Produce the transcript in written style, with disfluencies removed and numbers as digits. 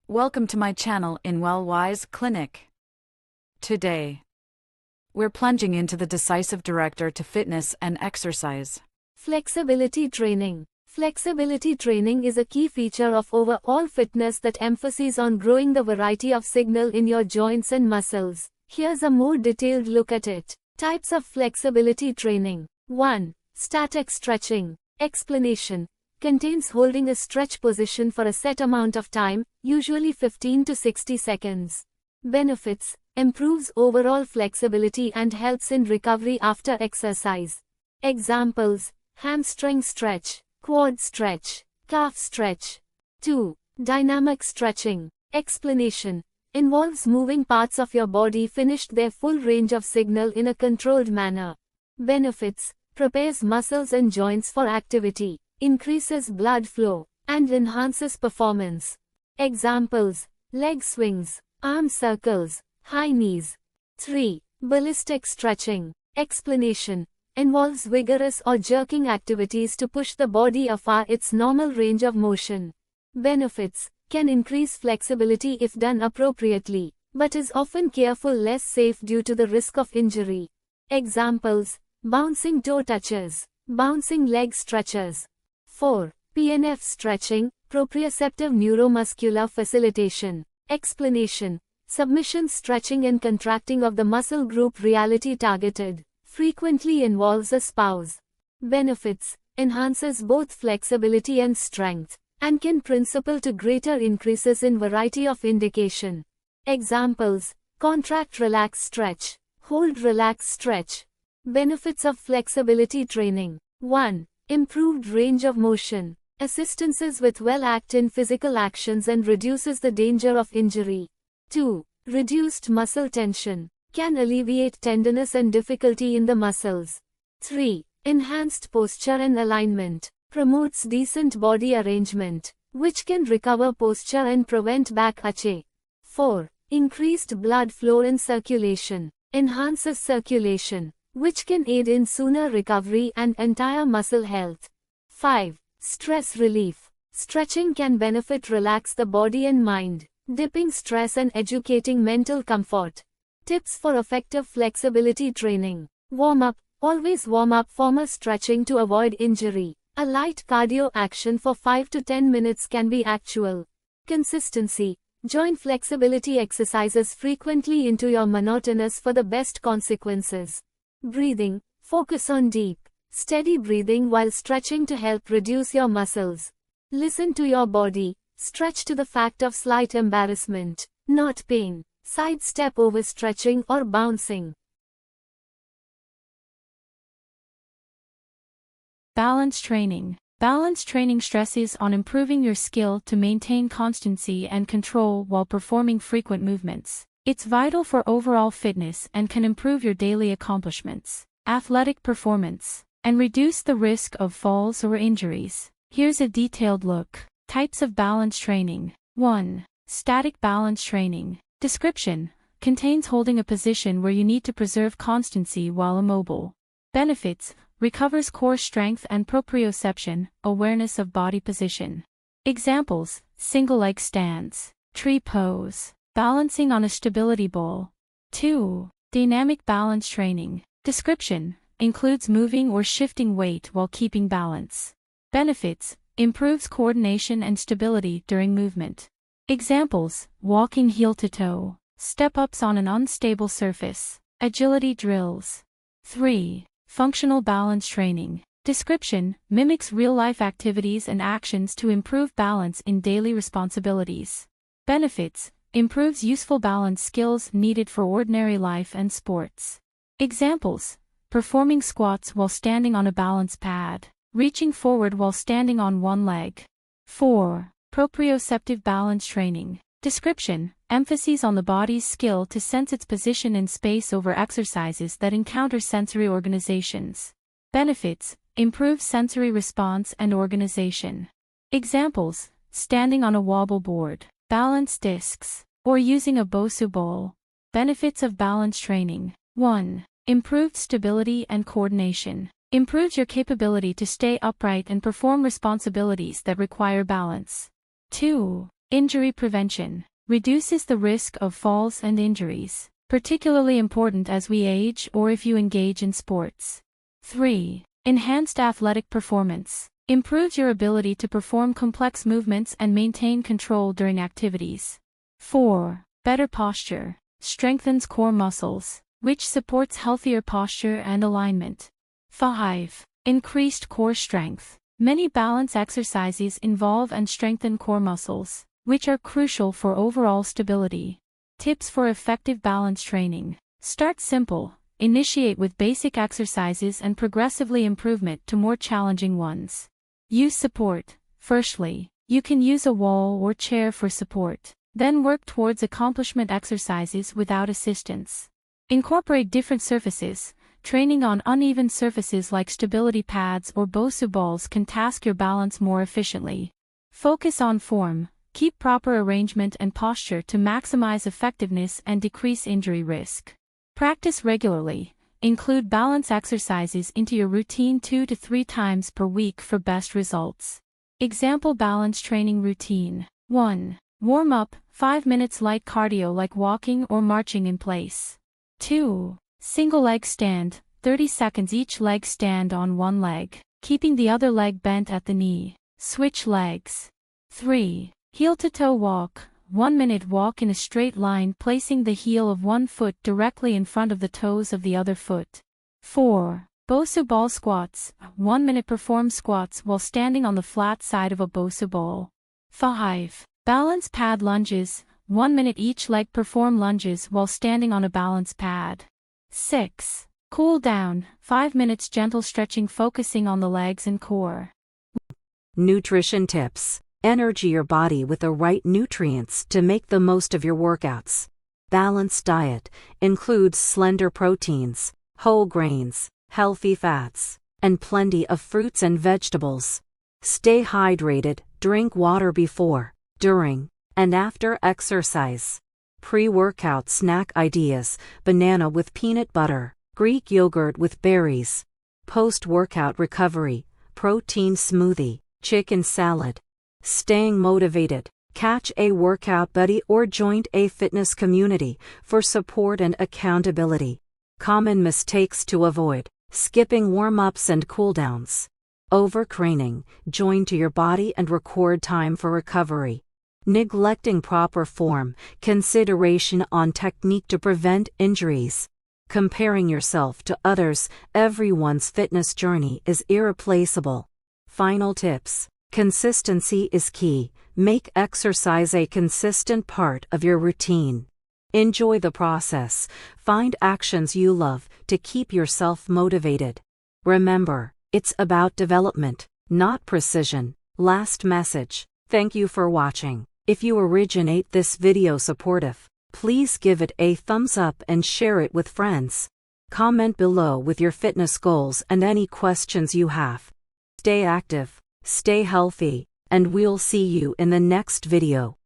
Welcome to my channel in Wellwise Clinic. Today, we're plunging into the decisive director to fitness and exercise. Flexibility training. Flexibility training is a key feature of overall fitness that emphasizes on growing the variety of signal in your joints and muscles. Here's a more detailed look at it. Types of flexibility training. 1. Static stretching. Explanation. Contains holding a stretch position for a set amount of time, usually 15 to 60 seconds. Benefits. Improves overall flexibility and helps in recovery after exercise. Examples. Hamstring stretch, quad stretch, calf stretch. 2. Dynamic stretching. Explanation. Involves moving parts of your body finished their full range of signal in a controlled manner. Benefits. Prepares muscles and joints for activity, increases blood flow, and enhances performance. Examples. Leg swings, arm circles, high knees. 3. Ballistic stretching. Explanation. Involves vigorous or jerking activities to push the body afar its normal range of motion. Benefits. Can increase flexibility if done appropriately, but is often careful less safe due to the risk of injury. Examples. Bouncing toe touches, bouncing leg stretches. 4. PNF stretching, proprioceptive neuromuscular facilitation. Explanation. Submission stretching and contracting of the muscle group reality targeted, frequently involves a spouse. Benefits. Enhances both flexibility and strength, and can principle to greater increases in variety of indication. Examples. Contract relax stretch, hold relax stretch. Benefits of flexibility training. 1. Improved range of motion. Assistances with well-act in physical actions and reduces the danger of injury. 2. Reduced muscle tension. Can alleviate tenderness and difficulty in the muscles. 3. Enhanced posture and alignment. Promotes decent body arrangement, which can recover posture and prevent back ache. 4. Increased blood flow and circulation. Enhances circulation, which can aid in sooner recovery and entire muscle health. 5. Stress relief. Stretching can relax the body and mind, dipping stress and educating mental comfort. Tips for effective flexibility training. Warm up. Always warm up former stretching to avoid injury. A light cardio action for 5 to 10 minutes can be actual. Consistency. Join flexibility exercises frequently into your monotonous for the best consequences. Breathing. Focus on deep, steady breathing while stretching to help reduce your muscles. Listen to your body. Stretch to the fact of slight embarrassment, not pain. Sidestep overstretching or bouncing. Balance training. Balance training stresses on improving your skill to maintain constancy and control while performing frequent movements. It's vital for overall fitness and can improve your daily accomplishments, athletic performance, and reduce the risk of falls or injuries. Here's a detailed look. Types of balance training. 1. Static balance training. Description. Contains holding a position where you need to preserve constancy while immobile. Benefits. Recovers core strength and proprioception, awareness of body position. Examples. Single leg stands, tree pose, balancing on a stability ball. 2. Dynamic balance training. Description. Includes moving or shifting weight while keeping balance. Benefits. Improves coordination and stability during movement. Examples. Walking heel to toe, step-ups on an unstable surface, agility drills. 3. Functional balance training. Description. Mimics real-life activities and actions to improve balance in daily responsibilities. Benefits. Improves useful balance skills needed for ordinary life and sports. Examples. Performing squats while standing on a balance pad, reaching forward while standing on one leg. 4. Proprioceptive balance training. Description. Emphasis on the body's skill to sense its position in space over exercises that encounter sensory organizations. Benefits. Improves sensory response and organization. Examples. Standing on a wobble board, balance discs, or using a Bosu ball. Benefits of balance training. 1. Improved stability and coordination. Improves your capability to stay upright and perform responsibilities that require balance. 2. Injury prevention reduces the risk of falls and injuries, particularly important as we age or if you engage in sports. 3. Enhanced athletic performance improves your ability to perform complex movements and maintain control during activities. 4. Better posture strengthens core muscles, which supports healthier posture and alignment. 5. Increased core strength. Many balance exercises involve and strengthen core muscles, which are crucial for overall stability. Tips for effective balance training. Start simple. Initiate with basic exercises and progressively improvement to more challenging ones. Use support. Firstly, you can use a wall or chair for support, then work towards accomplishment exercises without assistance. Incorporate different surfaces. Training on uneven surfaces like stability pads or Bosu balls can task your balance more efficiently. Focus on form. Keep proper arrangement and posture to maximize effectiveness and decrease injury risk. Practice regularly. Include balance exercises into your routine 2 to 3 times per week for best results. Example balance training routine. 1. Warm up, 5 minutes light cardio like walking or marching in place. 2. Single leg stand, 30 seconds each leg stand on one leg, keeping the other leg bent at the knee. Switch legs. 3. Heel-to-toe walk, 1 minute walk in a straight line placing the heel of one foot directly in front of the toes of the other foot. 4. Bosu ball squats, 1 minute perform squats while standing on the flat side of a Bosu ball. 5. Balance pad lunges, 1 minute each leg perform lunges while standing on a balance pad. 6. Cool down, 5 minutes gentle stretching focusing on the legs and core. Nutrition tips. Energy your body with the right nutrients to make the most of your workouts. Balanced diet includes slender proteins, whole grains, healthy fats, and plenty of fruits and vegetables. Stay hydrated, drink water before, during, and after exercise. Pre-workout snack ideas: banana with peanut butter, Greek yogurt with berries. Post-workout recovery: protein smoothie, chicken salad. Staying motivated: catch a workout buddy or join a fitness community for support and accountability. Common mistakes to avoid: skipping warm-ups and cooldowns. Overtraining: join to your body and record time for recovery. Neglecting proper form, consideration on technique to prevent injuries. Comparing yourself to others: everyone's fitness journey is irreplaceable. Final tips: consistency is key. Make exercise a consistent part of your routine. Enjoy the process. Find actions you love to keep yourself motivated. Remember, it's about development, not precision. Last message: thank you for watching. If you originate this video supportive, please give it a thumbs up and share it with friends. Comment below with your fitness goals and any questions you have. Stay active, stay healthy, and we'll see you in the next video.